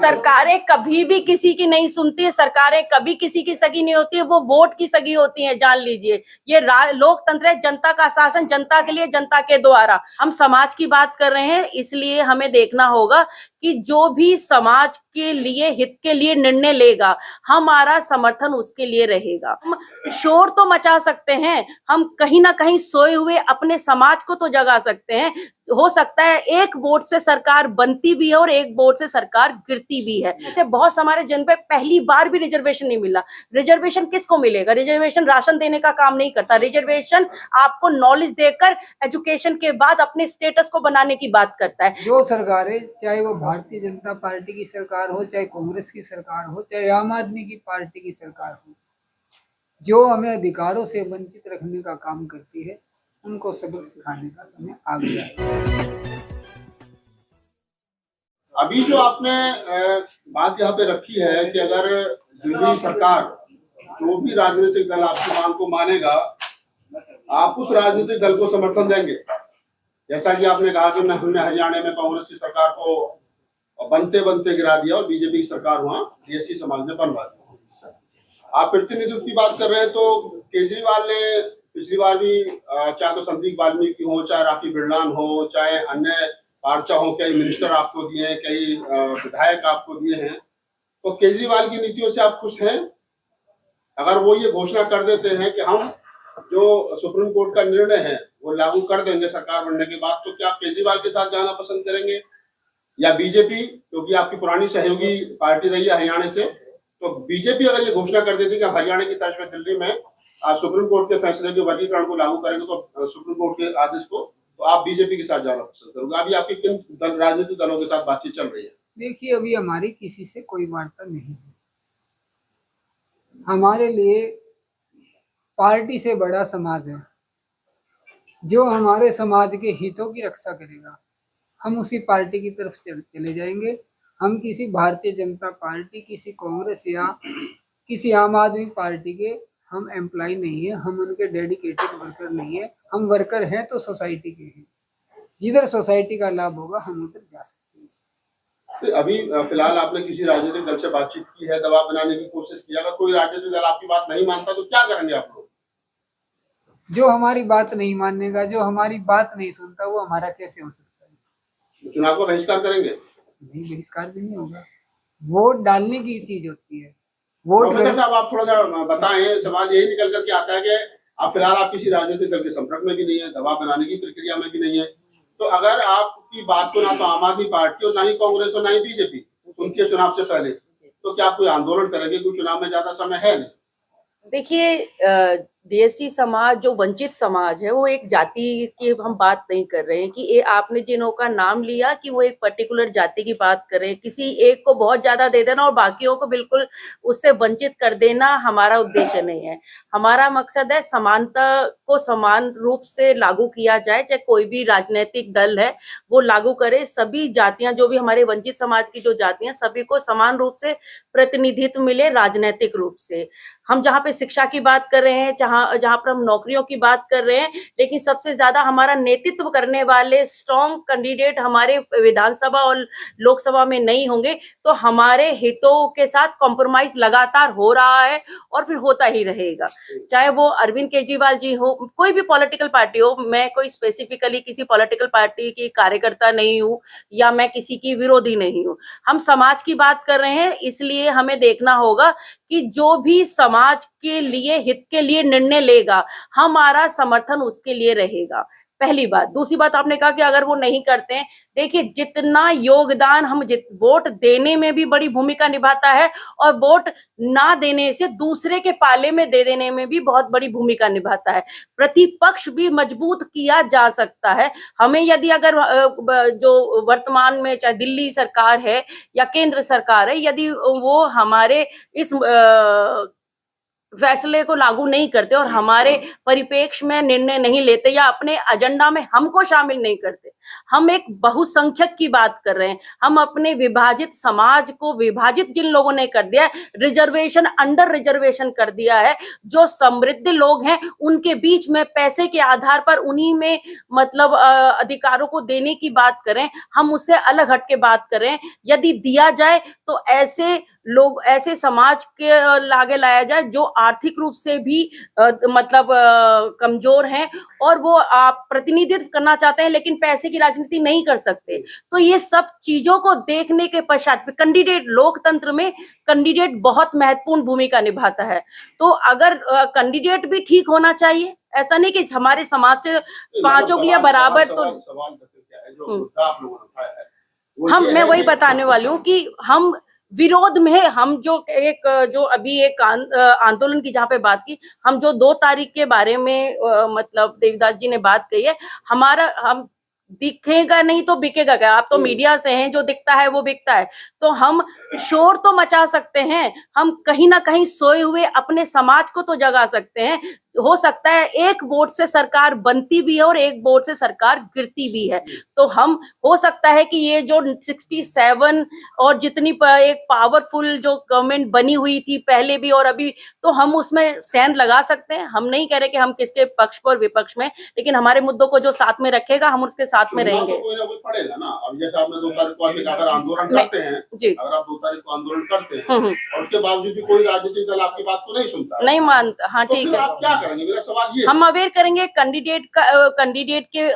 सरकारें कभी भी किसी की नहीं सुनती है, सरकारें कभी किसी की सगी नहीं होती है, वो वोट की सगी होती है, जान लीजिए। ये लोकतंत्र है, जनता का शासन, जनता के लिए, जनता के द्वारा। हम समाज की बात कर रहे हैं, इसलिए हमें देखना होगा कि जो भी समाज के लिए, हित के लिए निर्णय लेगा, हमारा समर्थन उसके लिए रहेगा। हम शोर तो मचा सकते हैं, हम कहीं ना कहीं सोए हुए अपने समाज को तो जगा सकते हैं। हो सकता है एक वोट से सरकार बनती भी है और एक वोट से सरकार गिरती भी है। ऐसे बहुत हमारे जन पे पहली बार भी रिजर्वेशन नहीं मिला। रिजर्वेशन किसको मिलेगा? रिजर्वेशन राशन देने का काम नहीं करता। रिजर्वेशन आपको नॉलेज देकर एजुकेशन के बाद अपने स्टेटस को बनाने की बात करता है। जो सरकारें, चाहे वो भारतीय जनता पार्टी की सरकार हो, चाहे कांग्रेस की सरकार हो, चाहे आम आदमी की पार्टी की सरकार हो, जो हमें अधिकारों से वंचित रखने का काम करती है, उनको सबक सिखाने का समय आ गया है। अभी जो आपने बात यहाँ पे रखी है कि अगर जो भी सरकार, जो भी राजनीतिक दल आपकी मांग को मानेगा, आप उस राजनीतिक दल को समर्थन देंगे। जैसा कि आपने कहा कि हमने हरियाणा में कांग्रेस की सरकार को बनते बनते गिरा दिया और बीजेपी की सरकार वहाँ बीएससी समाज ने बनवा दी। आप प्रतिनिधित्व की बात कर रहे हैं, तो केजरीवाल ने पिछली बार भी चाहे तो संदीप वाल्मीकि हो, चाहे राखी बिरलान हो, चाहे अन्य पार्चा हो, कई मिनिस्टर आपको दिए हैं, कई विधायक आपको दिए हैं। तो केजरीवाल की नीतियों से आप खुश हैं? अगर वो ये घोषणा कर देते हैं कि हम जो सुप्रीम कोर्ट का निर्णय है वो लागू कर देंगे सरकार बनने के बाद, तो क्या आप केजरीवाल के साथ जाना पसंद करेंगे या बीजेपी, क्योंकि आपकी पुरानी सहयोगी पार्टी रही है हरियाणा से? तो बीजेपी अगर ये घोषणा कर देती कि हरियाणा की तर्ज पे दिल्ली में सुप्रीम कोर्ट के फैसले के वर्गीकरण को लागू करेंगे, तो सुप्रीम कोर्ट के आदेश को, तो आप बीजेपी के साथ जाना पसंद करोगे? अभी आपकी किन राजनीतिक दलों के साथ बातचीत चल रही है? देखिए, अभी हमारी किसी से कोई वार्ता नहीं है। हमारे लिए पार्टी से बड़ा समाज है। जो हमारे समाज के हितों की रक्षा करेगा, हम उसी पार्टी की तरफ चले जाएंगे। हम किसी भारतीय जनता पार्टी, किसी कांग्रेस या किसी आम आदमी पार्टी के हम एम्प्लॉय नहीं है, हम उनके डेडिकेटेड वर्कर नहीं है। हम वर्कर हैं तो सोसाइटी के हैं। जिधर सोसाइटी का लाभ होगा हम उधर जा सकते हैं। तो अभी फिलहाल आपने किसी राजनीतिक दल से बातचीत की है, दबाव बनाने की कोशिश किया? अगर कोई राजनीतिक दल आपकी बात नहीं मानता तो क्या करेंगे आप लोग? जो हमारी बात नहीं मानेगा, जो हमारी बात नहीं सुनता, वो हमारा कैसे हो सकता है? चुनाव का बहिष्कार करेंगे? नहीं, बहिष्कार भी नहीं होगा। वोट डालने की चीज होती है। वोट साहब, आप थोड़ा सा बताएं। सवाल यही निकल करके आता है कि आप फिलहाल आप किसी राजनीतिक दल के संपर्क में भी नहीं है, दबाव बनाने की प्रक्रिया में भी नहीं है, तो अगर आपकी बात को ना तो आम आदमी पार्टी और ना ही कांग्रेस और ना ही बीजेपी सुनती है चुनाव से पहले, तो क्या आप कोई आंदोलन करेंगे? क्योंकि चुनाव में ज्यादा समय है नहीं। देखिए, बीएससी समाज जो वंचित समाज है, वो एक जाति की हम बात नहीं कर रहे हैं कि ये आपने जिनों का नाम लिया कि वो एक पर्टिकुलर जाति की बात कर रहे हैं। किसी एक को बहुत ज्यादा दे देना और बाकियों को बिल्कुल उससे वंचित कर देना हमारा उद्देश्य नहीं है। हमारा मकसद है समानता को समान रूप से लागू किया जाए, चाहे कोई भी राजनीतिक दल है वो लागू करे। सभी जातियां, जो भी हमारे वंचित समाज की जो जातियां, सभी को समान रूप से प्रतिनिधित्व मिले राजनीतिक रूप से। हम जहाँ पे शिक्षा की बात कर रहे हैं, जहाँ पर हम नौकरियों की बात कर रहे हैं, लेकिन सबसे ज्यादा हमारा नेतृत्व करने वाले स्ट्रॉन्ग कैंडिडेट हमारे विधानसभा और लोकसभा में नहीं होंगे, तो हमारे हितों के साथ कॉम्प्रोमाइज लगातार हो रहा है और फिर होता ही रहेगा। चाहे वो अरविंद केजरीवाल जी हो, कोई भी पॉलिटिकल पार्टी हो। मैं कोई स्पेसिफिकली किसी पॉलिटिकल पार्टी की कार्यकर्ता नहीं हूँ या मैं किसी की विरोधी नहीं हूँ। हम समाज की बात कर रहे हैं, इसलिए हमें देखना होगा कि जो भी समाज के लिए, हित के लिए निर्णय लेगा, हमारा समर्थन उसके लिए रहेगा। पहली बात। दूसरी बात, आपने कहा कि अगर वो नहीं करते हैं, देखिए जितना योगदान हम वोट देने में भी बड़ी भूमिका निभाता है और वोट ना देने से दूसरे के पाले में दे देने में भी बहुत बड़ी भूमिका निभाता है। प्रतिपक्ष भी मजबूत किया जा सकता है। हमें यदि अगर जो वर्तमान में चाहे दिल्ली सरकार है या केंद्र सरकार है, यदि वो हमारे इस फैसले को लागू नहीं करते और हमारे परिप्रेक्ष्य में निर्णय नहीं लेते या अपने एजेंडा में हमको शामिल नहीं करते। हम एक बहुसंख्यक की बात कर रहे हैं। हम अपने विभाजित समाज को विभाजित जिन लोगों ने कर दिया है, रिजर्वेशन अंडर रिजर्वेशन कर दिया है, जो समृद्ध लोग हैं उनके बीच में पैसे के आधार पर उन्हीं में मतलब अधिकारों को देने की बात करें, हम उससे अलग हट के बात करें। यदि दिया जाए तो ऐसे लोग, ऐसे समाज के लागे लाया जाए जो आर्थिक रूप से भी मतलब कमजोर हैं और वो प्रतिनिधित्व करना चाहते हैं लेकिन पैसे की राजनीति नहीं कर सकते। तो ये सब चीजों को देखने के पश्चात कैंडिडेट, लोकतंत्र में कैंडिडेट बहुत महत्वपूर्ण भूमिका निभाता है। तो अगर कैंडिडेट भी ठीक होना चाहिए, ऐसा नहीं कि हमारे समाज से पांचों के लिए बराबर। तो सवाल क्या है जो मुद्दा आप लोगों ने उठाया है, वो हम ये मैं है वही कि- बताने वाली हूँ कि हम विरोध में है। हम जो अभी एक आंदोलन की जहाँ पे बात की, हम जो 2 तारीख के बारे में मतलब देवदास जी ने बात कही है, हम दिखेगा नहीं तो बिकेगा क्या? आप तो मीडिया से हैं, जो दिखता है वो बिकता है। तो हम शोर तो मचा सकते हैं, हम कहीं ना कहीं सोए हुए अपने समाज को तो जगा सकते हैं। हो सकता है एक वोट से सरकार बनती भी है और एक वोट से सरकार गिरती भी है। तो हम, हो सकता है कि ये जो 67 और जितनी एक पावरफुल जो गवर्नमेंट बनी हुई थी पहले भी और अभी, तो हम उसमें सेंध लगा सकते हैं। हम नहीं कह रहे कि हम किसके पक्ष पर विपक्ष में, लेकिन हमारे मुद्दों को जो साथ में रखेगा हम उसके साथ में चुनाव रहेंगे। तो कोई ना कोई पड़ेगा ना। अब जैसे आपने 2 तारीख को अगर आंदोलन करते हैं जी, अगर आप 2 तारीख को आंदोलन करते हैं और उसके बावजूद भी कोई राजनीतिक दल आपकी बात को नहीं सुनता है, नहीं मानता, हाँ तो ठीक फिर है। आप क्या करेंगे? मेरा सवाल ये हम अवेयर करेंगे कैंडिडेट के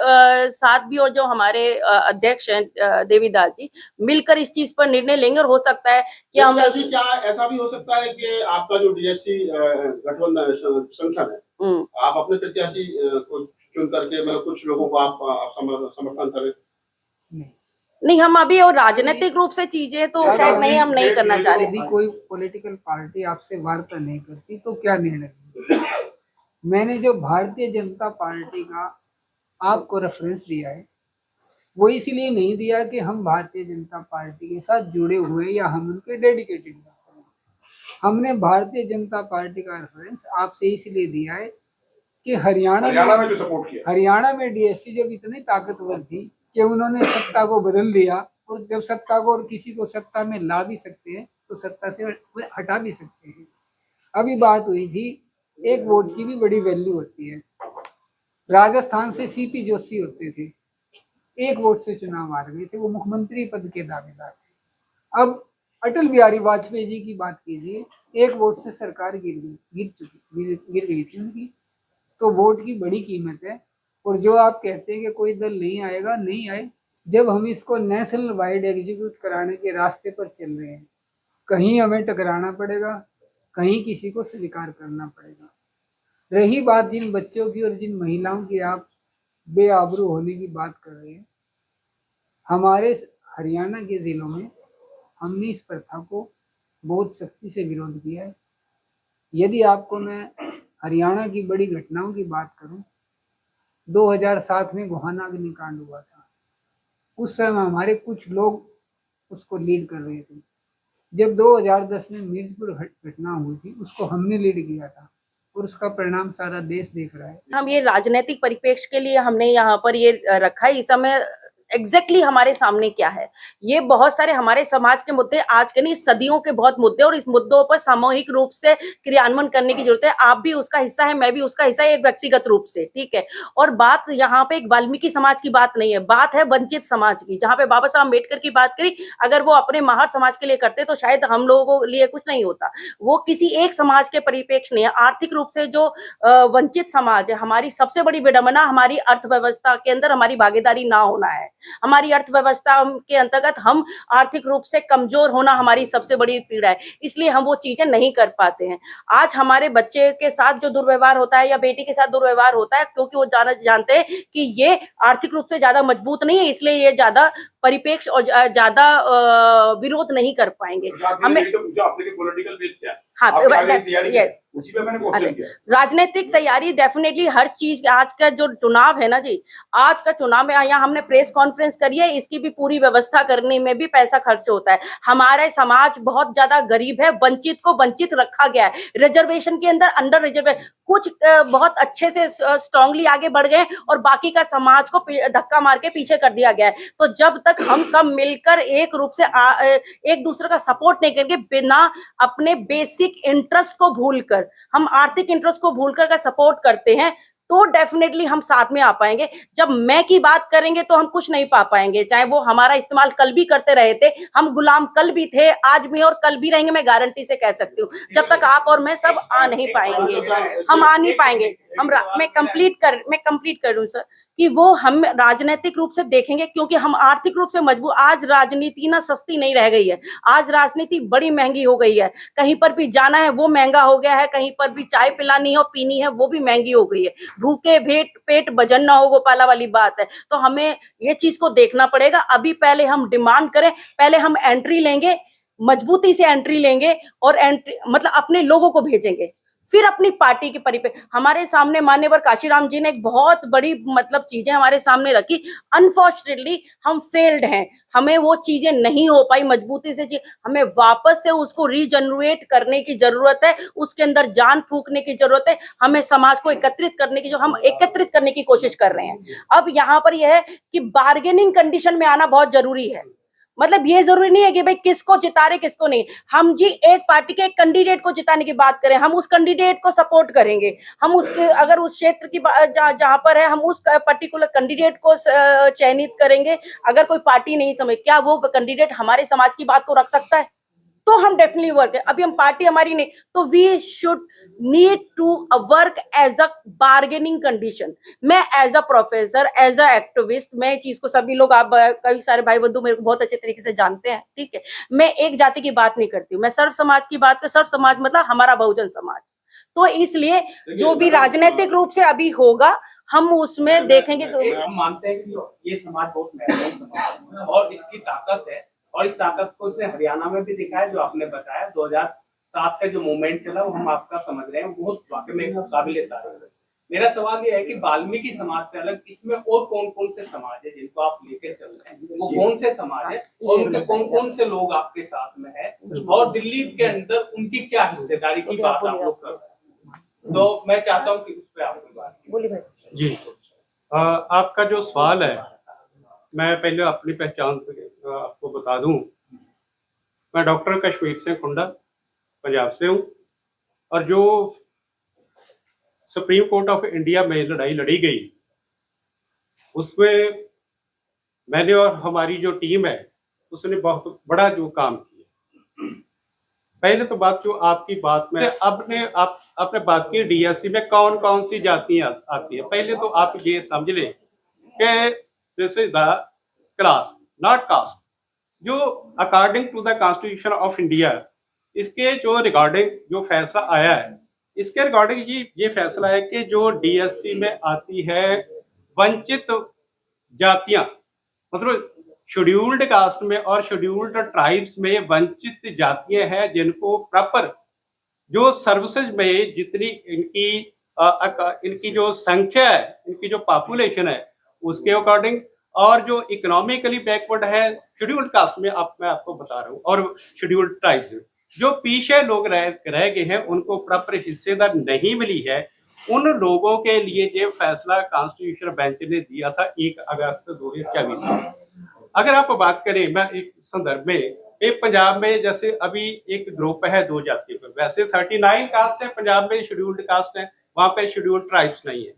साथ भी, और जो हमारे अध्यक्ष हैं देवीदास जी, मिलकर इस चीज पर निर्णय लेंगे। और हो सकता है कि हम क्या ऐसा भी हो सकता है कि आपका जो डीएससी गठबंधन संगठन है, आप अपने प्रत्याशी को चुन करके मतलब कुछ लोगों को आप समर्थन करें? नहीं, हम अभी और राजनीतिक रूप से चीजें तो शायद नहीं, हम नहीं करना चाह रहे। यदि कोई पॉलिटिकल पार्टी आपसे वार्ता नहीं करती तो क्या निर्णय लेंगे? मैंने जो भारतीय जनता पार्टी का आपको रेफरेंस दिया है, वो इसलिए नहीं दिया कि हम भारतीय जनता पार्टी के साथ जुड़े हुए या हम उनके डेडिकेटेड हैं। हमने भारतीय जनता पार्टी का रेफरेंस आपसे इसलिए दिया है कि हरियाणा में जो सपोर्ट किया, हरियाणा में डीएससी जब इतनी ताकतवर थी कि उन्होंने सत्ता को बदल दिया, और जब सत्ता को और किसी को सत्ता में ला भी सकते हैं तो सत्ता से हटा भी सकते हैं। अभी बात हुई थी, एक वोट की भी बड़ी वैल्यू होती है। राजस्थान से सीपी जोशी होते थे, एक वोट से चुनाव हार गए थे, वो मुख्यमंत्री पद के दावेदार थे। अब अटल बिहारी वाजपेयी जी की बात कीजिए, एक वोट से सरकार गिर गई थी उनकी। तो वोट की बड़ी कीमत है। और जो आप कहते हैं कि कोई दल नहीं आएगा, नहीं आए। जब हम इसको नेशनल वाइड एग्जीक्यूट कराने के रास्ते पर चल रहे हैं, कहीं हमें टकराना पड़ेगा, कहीं किसी को स्वीकार करना पड़ेगा। रही बात जिन बच्चों की और जिन महिलाओं की आप बेआबरू होने की बात कर रहे हैं, हमारे हरियाणा के जिलों में हमने इस प्रथा को बहुत सख्ती से विरोध किया है। यदि आपको मैं हरियाणा की बड़ी घटनाओं की बात करूं, 2007 में गोहाना अग्निकांड हुआ था। उस समय हमारे कुछ लोग उसको लीड कर रहे थे। जब 2010 में मीरपुर घटना हुई थी, उसको हमने लीड किया था और उसका परिणाम सारा देश देख रहा है। हम ये राजनीतिक परिप्रेक्ष्य के लिए हमने यहाँ पर ये रखा है। इस समय एग्जैक्टली हमारे सामने क्या है, ये बहुत सारे हमारे समाज के मुद्दे, आज के नहीं सदियों के बहुत मुद्दे, और इस मुद्दों पर सामूहिक रूप से क्रियान्वयन करने की जरूरत है। आप भी उसका हिस्सा है, मैं भी उसका हिस्सा है, एक व्यक्तिगत रूप से, ठीक है। और बात यहाँ पे एक वाल्मीकि समाज की बात नहीं है, बात है वंचित समाज की। जहाँ पे बाबा साहब अम्बेडकर की बात करी, अगर वो अपने महार समाज के लिए करते तो शायद हम लोगों के लिए कुछ नहीं होता। वो किसी एक समाज के परिप्रेक्ष्य नहीं है। आर्थिक रूप से जो वंचित समाज है, हमारी सबसे बड़ी विडंबना हमारी अर्थव्यवस्था के अंदर हमारी भागीदारी ना होना है। हमारी अर्थव्यवस्था के अंतर्गत हम आर्थिक रूप से कमजोर होना हमारी सबसे बड़ी पीड़ा है, इसलिए हम वो चीजें नहीं कर पाते हैं। आज हमारे बच्चे के साथ जो दुर्व्यवहार होता है या बेटी के साथ दुर्व्यवहार होता है, क्योंकि वो जानते हैं कि ये आर्थिक रूप से ज्यादा मजबूत नहीं है, इसलिए ये ज्यादा परिपेक्ष और ज्यादा विरोध नहीं कर पाएंगे। हमें पॉलिटिकल बेस क्या है? हाँ, आपके आगे तैयारी क्या है? yes. उसी पे मैंने क्वेश्चन किया। राजनीतिक तैयारी डेफिनेटली हर चीज, आज का जो चुनाव है ना जी, आज का चुनाव में यहाँ हमने प्रेस कॉन्फ्रेंस करी है, इसकी भी पूरी व्यवस्था करने में भी पैसा खर्च होता है। हमारा समाज बहुत ज्यादा गरीब है, वंचित को वंचित रखा गया है, रिजर्वेशन के अंदर अंडर रिजर्वेशन, कुछ बहुत अच्छे से स्ट्रांगली आगे बढ़ गए और बाकी का समाज को धक्का मार के पीछे कर दिया गया है। तो जब तक हम सब मिलकर एक रूप से एक दूसरे का सपोर्ट नहीं करेंगे, बिना अपने बेसिक इंटरेस्ट को भूलकर, हम आर्थिक इंटरेस्ट को भूलकर का सपोर्ट करते हैं, तो डेफिनेटली हम साथ में आ पाएंगे। जब मैं की बात करेंगे तो हम कुछ नहीं पा पाएंगे, चाहे वो हमारा इस्तेमाल कल भी करते रहे थे, हम गुलाम कल भी थे, आज भी और कल भी रहेंगे, मैं गारंटी से कह सकती हूँ। जब तक आप और मैं सब आ नहीं पाएंगे, हम आ नहीं पाएंगे। मैं कंप्लीट कर दूं सर, कि वो हम राजनीतिक रूप से देखेंगे, क्योंकि हम आर्थिक रूप से मजबूत, आज राजनीति ना सस्ती नहीं रह गई है, आज राजनीति बड़ी महंगी हो गई है। कहीं पर भी जाना है वो महंगा हो गया है, कहीं पर भी चाय पिलानी हो पीनी है वो भी महंगी हो गई है। भूखे पेट भजन ना हो, गोपाला वाली बात है। तो हमें ये चीज को देखना पड़ेगा। अभी पहले हम डिमांड करें, पहले हम एंट्री लेंगे, मजबूती से एंट्री लेंगे और एंट्री मतलब अपने लोगों को भेजेंगे, फिर अपनी पार्टी की हमारे सामने माननीय काशीराम जी ने एक बहुत बड़ी मतलब चीजें हमारे सामने रखी। अनफॉर्चुनेटली हम फेल्ड हैं, हमें वो चीजें नहीं हो पाई मजबूती से। हमें वापस से उसको रीजनरेट करने की जरूरत है, उसके अंदर जान फूंकने की जरूरत है, हमें समाज को एकत्रित करने की, जो हम एकत्रित करने की कोशिश कर रहे हैं। अब यहाँ पर यह है कि बार्गेनिंग कंडीशन में आना बहुत जरूरी है। मतलब ये जरूरी नहीं है कि भाई किसको जिता रहे किसको नहीं, हम जी एक पार्टी के एक कैंडिडेट को जिताने की बात करें, हम उस कैंडिडेट को सपोर्ट करेंगे। हम उसके अगर उस क्षेत्र की जहां पर है, हम उस पर्टिकुलर कैंडिडेट को चयनित करेंगे। अगर कोई पार्टी नहीं समझ, क्या वो कैंडिडेट हमारे समाज की बात को रख सकता है? तो हम डेफिनेटली वर्क है। अभी हम पार्टी हमारी नहीं, तो we should need to work as a bargaining condition. मैं as a professor, as a activist, मैं चीज को सभी लोग, आप कई सारे भाई बंधु मेरे को बहुत अच्छे तरीके से जानते हैं, ठीक है। मैं एक जाति की बात नहीं करती हूँ, मैं सर्व समाज की बात कर, सर्व समाज मतलब हमारा बहुजन समाज। तो इसलिए जो भी राजनीतिक रूप से अभी होगा, हम उसमें देखेंगे। हम मानते हैं कि ये समाज बहुत महत्वपूर्ण समाज है और इसकी ताकत है, और इस ताकत को इसने हरियाणा में भी दिखाया है। जो आपने बताया 2007 से जो मूवमेंट चला, वो हम आपका समझ रहे हैं, बहुत वाकई में काबिल तारीफ है। मेरा सवाल ये है कि वाल्मीकि समाज से अलग इसमें और कौन कौन से समाज है जिनको आप लेकर चल रहे हैं, वो कौन से समाज है और उनके कौन कौन से लोग आपके साथ में है, और दिल्ली के अंदर उनकी क्या हिस्सेदारी की बात आप लोग कर रहे हैं? तो मैं चाहता हूँ कि उस पर आप कोई बात बोलिए जी। आपका जो सवाल है, मैं पहले अपनी पहचान आपको बता दूं। मैं डॉक्टर कश्मीर सिंह खुंडा पंजाब से हूं, और जो सुप्रीम कोर्ट ऑफ इंडिया में लड़ाई लड़ी गई, उसमें मैंने और हमारी जो टीम है उसने बहुत बड़ा जो काम किया। पहले तो बात जो आपकी बात में आपने बात की डीएससी में कौन कौन सी जातियां आती है। पहले तो आप ये समझ लें कि this is the class not caste. जो according to the constitution of India, इसके जो रिगार्डिंग जो फैसला आया है, इसके रिगार्डिंग ये फैसला है कि जो डीएससी में आती है वंचित जातियां, मतलब शेड्यूल्ड कास्ट में और शेड्यूल्ड ट्राइब्स में वंचित जातियां हैं, जिनको प्रॉपर जो सर्विसेज में जितनी इनकी जो संख्या है, इनकी जो पॉपुलेशन है, उसके अकॉर्डिंग, और जो इकोनॉमिकली बैकवर्ड है शेड्यूल्ड कास्ट में, मैं आपको बता रहा हूँ, और शेड्यूल्ड ट्राइब्स जो पीछे लोग रह गए हैं, उनको प्रॉपर हिस्सेदार नहीं मिली है। उन लोगों के लिए जो फैसला कॉन्स्टिट्यूशन बेंच ने दिया था 1 अगस्त 2024 में। अगर आप बात करें, मैं एक संदर्भ में, एक पंजाब में जैसे अभी एक ग्रुप है 2 जातियों पर, वैसे 39 कास्ट है पंजाब में, शेड्यूल्ड कास्ट है, वहां पे शेड्यूल्ड ट्राइब्स नहीं है।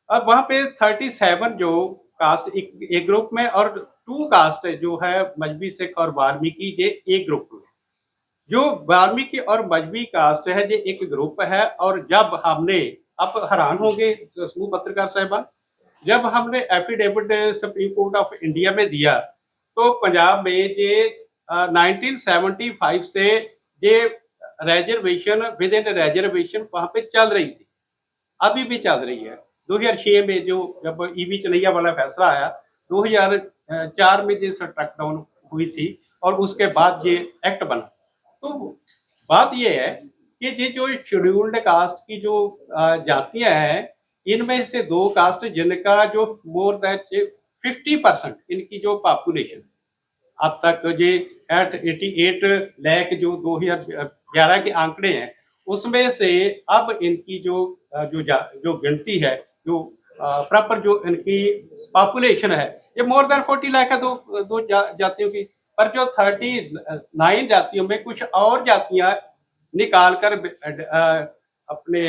अब वहां पे 37 जो कास्ट एक ग्रुप में, और 2 कास्ट है जो है मजबी सिख और वाल्मीकि, ये एक ग्रुप में। जो वाल्मीकि और मजबी कास्ट है ये एक ग्रुप है। और जब हमने, आप हैरान होंगे समूह पत्रकार साहिबान, जब हमने affidavit supreme court of India में दिया, तो पंजाब में ये 1975 से ये रिजर्वेशन विद इन रिजर्वेशन वहां पे चल रही थी, अभी भी चल रही है। 2006 में जो जब ईवी चनैया वाला फैसला आया, 2004 में जिस ट्रैक डाउन हुई थी और उसके बाद ये एक्ट बना। तो बात ये है कि ये जो शेड्यूल्ड कास्ट की जो जातियां हैं, इनमें से 2 कास्ट जिनका जो मोर देन 50% इनकी जो पॉपुलेशन अब तक ये एट 88 लाख जो 2011 के आंकड़े हैं, उसमें से अब इनकी जो गिनती है, जो प्रॉपर जो इनकी पॉपुलेशन है, ये मोर देन 40 लाख है दो जातियों की। पर जो 39 जातियों में कुछ और जातियां निकालकर अपने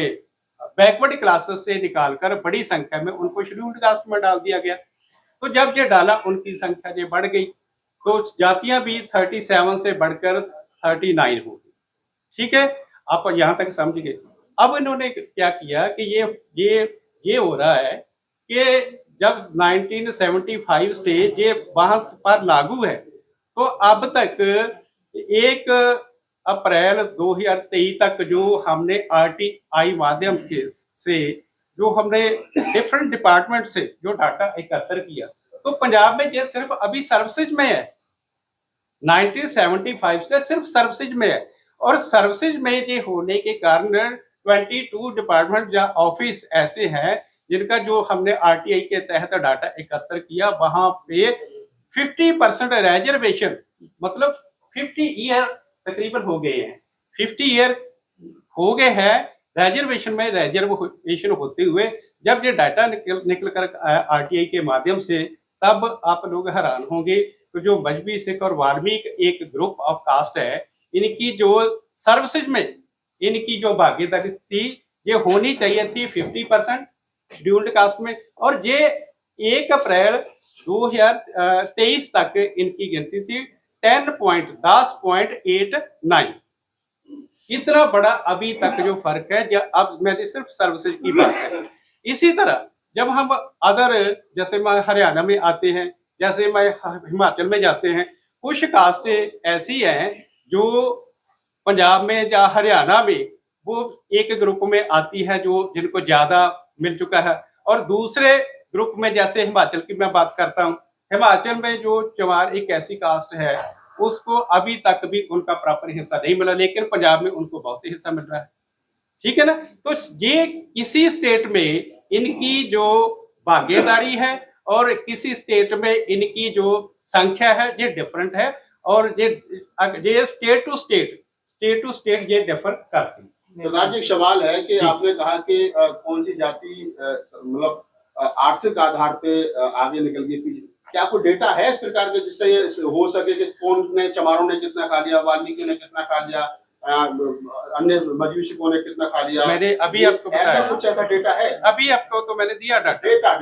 बैकवर्ड क्लासेस से निकालकर बड़ी संख्या में उनको शेड्यूल्ड कास्ट में डाल दिया गया। तो जब ये डाला, उनकी संख्या ये बढ़ गई, तो जातियां भी 37 से बढ़कर 39 हो गई। ठीक है, आप यहाँ तक समझ गए। अब इन्होंने क्या किया कि ये हो रहा है कि जब 1975 से ये वहां पर लागू है, तो अब तक 1 अप्रैल 2023 तक जो हमने आरटीआई माध्यम के से जो हमने डिफरेंट डिपार्टमेंट से जो डाटा एकत्र किया, तो पंजाब में ये सिर्फ अभी सर्विसेज में है। 1975 से सिर्फ सर्विसेज में है, और सर्विसेज में ये होने के कारण 22 डिपार्टमेंट या ऑफिस ऐसे हैं जिनका जो हमने आरटीआई के तहत डाटा एकत्र किया, वहां पे 50% रिजर्वेशन, मतलब 50 ईयर तकरीबन हो गए हैं, 50 ईयर हो गए हैं रिजर्वेशन में रिजर्वेशन होते हुए। जब ये डाटा निकल कर आरटीआई के माध्यम से, तब आप लोग हैरान होंगे। तो जो मजबी सिख और वाल्मीकि एक ग्रुप ऑफ कास्ट है, इनकी जो सर्विसेज में इनकी जो भागीदारी थी, ये होनी चाहिए थी 50% शेड्यूल्ड कास्ट में, और ये 1 अप्रैल 2023 तक इनकी गिनती थी 10.89। इतना बड़ा अभी तक जो फर्क है। अब मैंने सिर्फ सर्विसेज की बात करी। इसी तरह जब हम अदर, जैसे मैं हरियाणा में आते हैं, जैसे मैं हिमाचल में जाते हैं, कुछ कास्टें ऐसी हैं जो पंजाब में या हरियाणा में वो एक ग्रुप में आती है जो जिनको ज्यादा मिल चुका है, और दूसरे ग्रुप में, जैसे हिमाचल की मैं बात करता हूँ, हिमाचल में जो चमार एक ऐसी कास्ट है, उसको अभी तक भी उनका प्रॉपर हिस्सा नहीं मिला, लेकिन पंजाब में उनको बहुत ही हिस्सा मिल रहा है। ठीक है ना। तो ये किसी स्टेट में इनकी जो भागीदारी है और किसी स्टेट में इनकी जो संख्या है, ये डिफरेंट है, और ये स्टेट टू स्टेट ये डिफर करती है। सरदार जी, एक सवाल है कि आपने कहा कि कौन सी जाति मतलब आर्थिक आधार पे आगे निकल गई, क्या कोई डेटा है इस प्रकार के जिससे ये हो सके कि कौन ने, चमारों ने कितना खा लिया, वाल्मीकि ने कितना खा लिया, अन्य मजूसियों ने कितना खा लिया? मैंने अभी आपको ऐसा कुछ ऐसा डेटा है? अभी आपको तो मैंने दिया डाटा।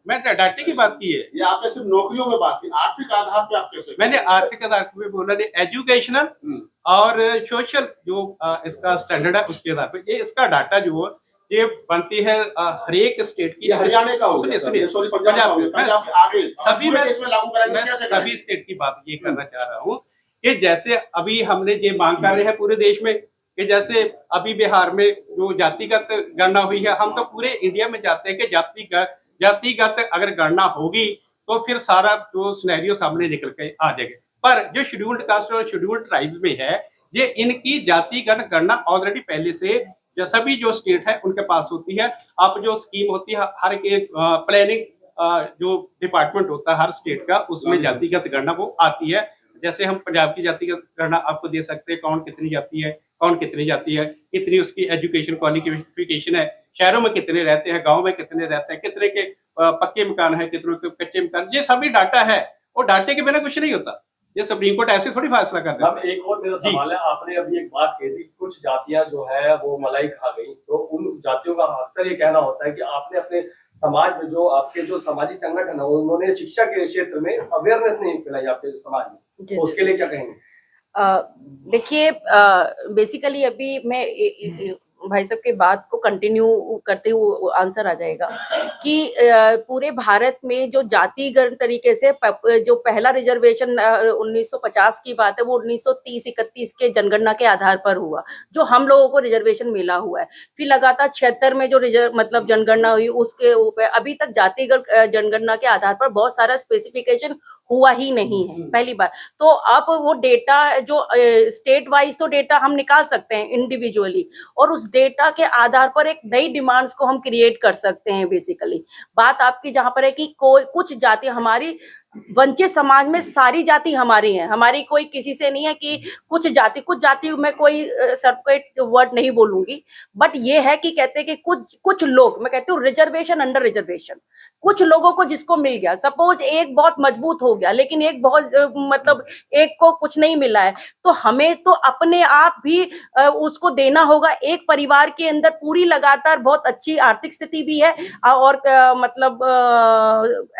मैंने डाटे की बात की है। ये आपने सिर्फ नौकरियों में बात की, आर्थिक आधार पे आप कैसे? मैंने आर्थिक आधार पे बोला नहीं, एजुकेशनल और सोशल जो इसका स्टैंडर्ड है उसके आधार पे ये इसका डाटा जो ये बनती है हर एक स्टेट की। हरियाणा का हो गया, सुनिए पंजाब आगे मैं सभी स्टेट की बात ये करना चाह रहा हूँ कि जैसे अभी हमने ये मांग कर रहे हैं पूरे देश में कि जैसे अभी बिहार में जो जातिगत गणना हुई है, हम तो पूरे इंडिया में जाते हैं कि जातिगत अगर गणना होगी तो फिर सारा जो सिनेरियो सामने निकल के आ जाएगा। पर जो शेड्यूल्ड कास्ट और शेड्यूल्ड ट्राइब में है, ये इनकी जातिगत गणना ऑलरेडी पहले से सभी जो स्टेट है उनके पास होती है। आप जो स्कीम होती है हर के प्लानिंग जो डिपार्टमेंट होता है हर स्टेट का, उसमें जातिगत गणना वो आती है। जैसे हम पंजाब की जातिगत गणना आपको दे सकते हैं, कौन कितनी जाति है, कौन कितनी जाति है, कितनी उसकी एजुकेशन क्वालिफिकेशन है, शहरों में कितने रहते हैं, गाँव में कितने रहते हैं, कितने के पक्के मकान है, कितने के कच्चे मकान, ये सभी डाटा है। और डाटे के बिना कुछ नहीं होता। ये सुप्रीम कोर्ट ऐसे थोड़ी फैसला कर देता है। एक और मेरा सवाल है, आपने अभी एक बात कही थी, कुछ जातियां जो है वो मलाई खा गई, तो उन जातियों का अक्सर ये कहना होता है कि आपने अपने समाज में जो आपके जो सामाजिक संगठन है उन्होंने शिक्षा के क्षेत्र में अवेयरनेस नहीं फैलाई आपके समाज में, तो उसके लिए क्या कहेंगे? देखिए, बेसिकली अभी मैं भाई साहब की बात को कंटिन्यू करते हुए आंसर आ जाएगा कि पूरे भारत में जो जातिगत तरीके से जो पहला रिजर्वेशन 1950 की बात है, वो 1930-31 के जनगणना के आधार पर हुआ, जो हम लोगों को रिजर्वेशन मिला हुआ है। फिर लगातार 76 में जो मतलब जनगणना हुई, उसके ऊपर अभी तक जातिगत जनगणना के आधार पर बहुत सारा स्पेसिफिकेशन हुआ ही नहीं है, पहली बार। तो अब वो डेटा जो स्टेट वाइज तो डेटा हम निकाल सकते हैं इंडिविजुअली, और उस डेटा के आधार पर एक नई डिमांड्स को हम क्रिएट कर सकते हैं। बेसिकली बात आपकी जहां पर है कि कोई कुछ जाति, हमारी वंचित समाज में सारी जाति हमारी है, हमारी कोई किसी से नहीं है कि कुछ जाति में कोई सर्टिफिकेट वर्ड नहीं बोलूंगी, बट ये है कि कहते हैं कि कुछ लोग, मैं कहती हूँ रिजर्वेशन अंडर रिजर्वेशन, कुछ लोगों को जिसको मिल गया, सपोज एक बहुत मजबूत हो गया लेकिन एक बहुत मतलब एक को कुछ नहीं मिला है, तो हमें तो अपने आप भी उसको देना होगा। एक परिवार के अंदर पूरी लगातार बहुत अच्छी आर्थिक स्थिति भी है और मतलब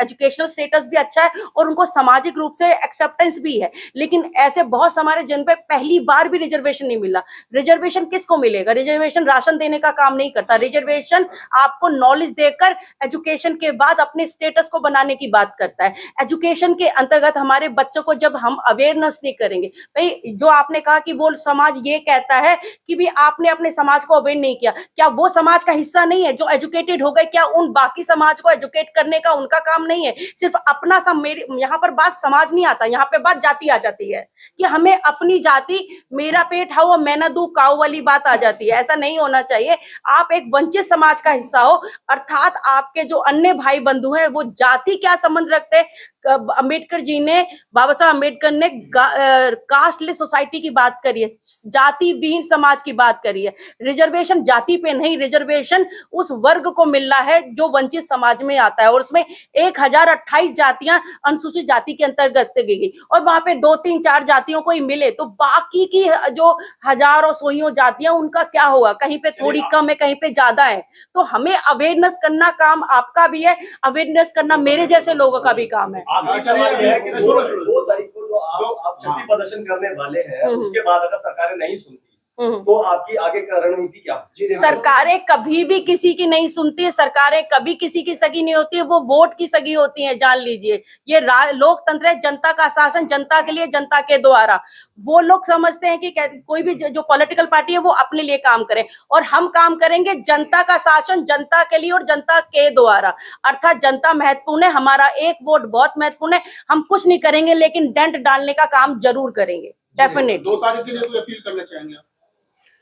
एजुकेशनल स्टेटस भी अच्छा है और उनको सामाजिक रूप से एक्सेप्टेंस भी है, लेकिन ऐसे बहुत हमारे जिन पे पहली बार भी रिजर्वेशन नहीं मिला। रिजर्वेशन किसको मिलेगा? रिजर्वेशन राशन देने का काम नहीं करता, रिजर्वेशन आपको नॉलेज देकर एजुकेशन के बाद अपने स्टेटस को बनाने की बात करता है। एजुकेशन के अंतर्गत हमारे बच्चों को जब हम अवेयरनेस नहीं करेंगे, भाई जो आपने कहा कि वो समाज ये कहता है कि भी आपने अपने समाज को अवेयर नहीं किया, क्या वो समाज का हिस्सा नहीं है जो एजुकेटेड हो गए? क्या उन बाकी समाज को एजुकेट करने का उनका काम नहीं है? सिर्फ अपना यहाँ पर बात समाज नहीं आता, यहाँ पे बात जाति आ जाती है कि हमें अपनी जाति, मेरा पेट हाउ मैं ना दू काऊ वाली बात आ जाती है। ऐसा नहीं होना चाहिए। आप एक वंचित समाज का हिस्सा हो, अर्थात आपके जो अन्य भाई बंधु हैं वो जाति क्या संबंध रखते हैं? अम्बेडकर जी ने, बाबा साहब अम्बेडकर ने कास्टलेस सोसाइटी की बात करी है, जाति विहीन समाज की बात करी है। रिजर्वेशन जाति पे नहीं, रिजर्वेशन उस वर्ग को मिल रहा है जो वंचित समाज में आता है, और उसमें 1028 जातियां अनुसूचित जाति के अंतर्गत गई और वहां पे 2-3-4 जातियों को ही मिले, तो बाकी की जो हजारों सोइयों जातियां, उनका क्या होगा? कहीं पे थोड़ी कम है, कहीं पे ज्यादा है। तो हमें अवेयरनेस करना काम आपका भी है, अवेयरनेस करना मेरे जैसे लोगों का भी काम है। आखिरी सवाल यह है कि 2 तारीख को जो आप शक्ति प्रदर्शन करने वाले हैं, उसके बाद अगर सरकारें नहीं सुनती तो आपकी आगे का रणनीति क्या? सरकारें कभी भी किसी की नहीं सुनती है, सरकारें कभी किसी की सगी नहीं होती है, वो वोट की सगी होती है, जान लीजिए। ये लोकतंत्र है, जनता का शासन, जनता के लिए, जनता के द्वारा। वो लोग समझते हैं कि कोई भी जो पॉलिटिकल पार्टी है वो अपने लिए काम करे, और हम काम करेंगे जनता का शासन, जनता के लिए और जनता के द्वारा। अर्थात जनता महत्वपूर्ण है, हमारा एक वोट बहुत महत्वपूर्ण है। हम कुछ नहीं करेंगे लेकिन डेंट डालने का काम जरूर करेंगे, डेफिनेटली। 2 तारीख के लिए कोई अपील करना चाहेंगे आप?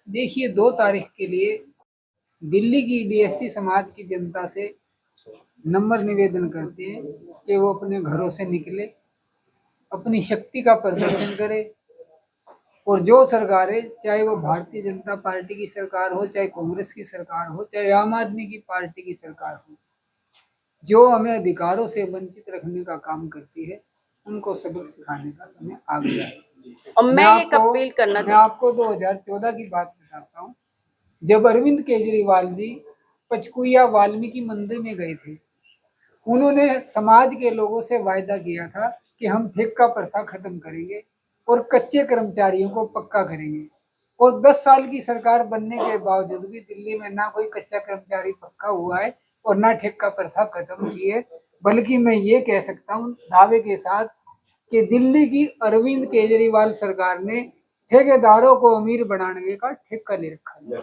देखिए, 2 तारीख के लिए दिल्ली की डीएससी समाज की जनता से नम्र निवेदन करते हैं कि वो अपने घरों से निकले, अपनी शक्ति का प्रदर्शन करे, और जो सरकारें, चाहे वो भारतीय जनता पार्टी की सरकार हो, चाहे कांग्रेस की सरकार हो, चाहे आम आदमी की पार्टी की सरकार हो, जो हमें अधिकारों से वंचित रखने का काम करती है, उनको सबक सिखाने का समय आ गया है। और मैं एक अपील करना मैं आपको 2014 की बात बताता हूँ, जब अरविंद केजरीवाल जी पचकुया वाल्मीकि मंदिर में गए थे, उन्होंने समाज के लोगों से वायदा किया था कि हम ठेका प्रथा खत्म करेंगे और कच्चे कर्मचारियों को पक्का करेंगे। और 10 साल की सरकार बनने के बावजूद भी दिल्ली में ना कोई कच्चा कर्मचारी पक्का हुआ है और ना ठेका प्रथा खत्म हुई है। बल्कि मैं ये कह सकता हूँ दावे के साथ कि दिल्ली की अरविंद केजरीवाल सरकार ने ठेकेदारों को अमीर बनाने का ठेका ले रखा है।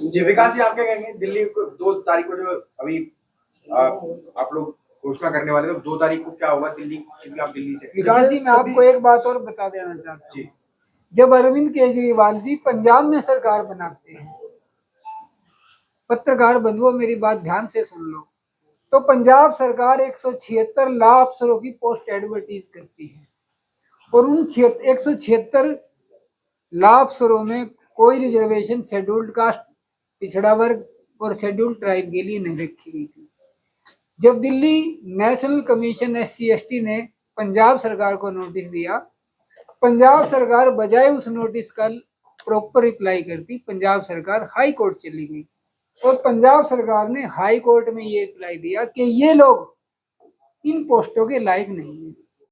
जी विकास जी, आप क्या कहेंगे? दिल्ली को 2 तारीख को जो अभी आप लोग घोषणा करने वाले, तो 2 तारीख को क्या होगा दिल्ली? आप दिल्ली से विकास जी, मैं आपको एक बात और बता देना चाहता हूँ। जब अरविंद केजरीवाल जी पंजाब में सरकार बनाते हैं, पत्रकार बंधुओं मेरी बात ध्यान से सुन लो, तो पंजाब सरकार 176 लाख अफसरों की पोस्ट एडवर्टीज करती है, और उन 176 लाख अफसरों में कोई रिजर्वेशन शेड्यूल्ड कास्ट, पिछड़ा वर्ग और शेड्यूल्ड ट्राइब के लिए नहीं रखी गई थी। जब दिल्ली नेशनल कमीशन SC/ST ने पंजाब सरकार को नोटिस दिया, पंजाब सरकार बजाय उस नोटिस का प्रॉपर रिप्लाई करती, पंजाब सरकार हाई कोर्ट चली गई, और पंजाब सरकार ने हाई कोर्ट में ये रिप्लाई दिया कि ये लोग इन पोस्टों के लायक नहीं है।